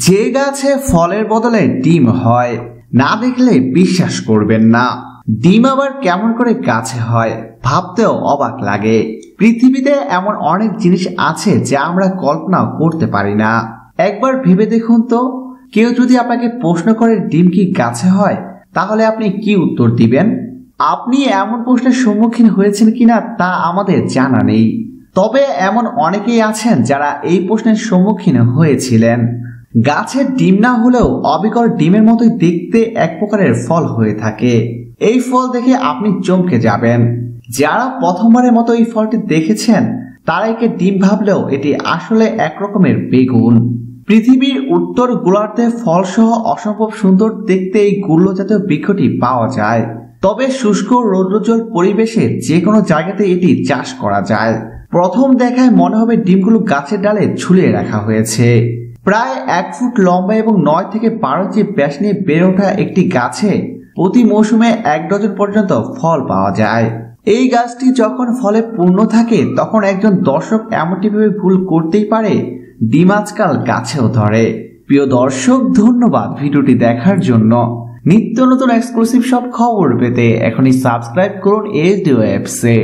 যে গাছে ফলের বদলে ডিম হয় না দেখলে বিশ্বাস করবেন না। ডিম আবার কেমন করে গাছে হয় ভাবতেও অবাক লাগে। পৃথিবীতে এমন অনেক জিনিস আছে যা আমরা কল্পনা করতে পারি না। একবার ভেবে দেখুন তো, কেউ যদি আপনাকে প্রশ্ন করে ডিম কি গাছে হয়, তাহলে আপনি কি উত্তর দিবেন? আপনি এমন প্রশ্নের সম্মুখীন হয়েছেন কিনা তা আমাদের জানা নেই, তবে এমন অনেকেই আছেন যারা এই প্রশ্নের সম্মুখীন হয়েছিলেন। গাছের ডিম না হলেও অবিকল ডিমের মতোই দেখতে এক প্রকারের ফল হয়ে থাকে। এই ফল দেখে আপনি চমকে যাবেন। যারা প্রথমবারের মতো এই ফলটি দেখেছেন তারা একে ডিম ভাবলেও এটি আসলে এক রকমের বেগুন। পৃথিবীর উত্তর গোলার্ধে ফলসহ অসম্ভব সুন্দর দেখতে এই গুল্ম জাতীয় বৃক্ষটি পাওয়া যায়। তবে শুষ্ক রৌদ্রোজ্জ্বল পরিবেশে যে কোনো জায়গাতে এটি চাষ করা যায়। প্রথম দেখায় মনে হবে ডিমগুলো গাছের ডালে ঝুলিয়ে রাখা হয়েছে। প্রায় 1 ফুট লম্বা এবং 9 থেকে 12 ইঞ্চি ব্যাস নিয়ে বেড়ে ওঠা একটি গাছে প্রতি মৌসুমে 1 ডজন পর্যন্ত ফল পাওয়া যায়। এই গাছটি যখন ফলে পূর্ণ থাকে তখন একজন দর্শক এমনটি ভাবে ভুল করতেই পারে ডিম আজকাল গাছেও ধরে। প্রিয় দর্শক, ধন্যবাদ ভিডিওটি দেখার জন্য। নিত্য নতুন এক্সক্লুসিভ সব খবর পেতে এখনই সাবস্ক্রাইব করুন HD Webs-এ।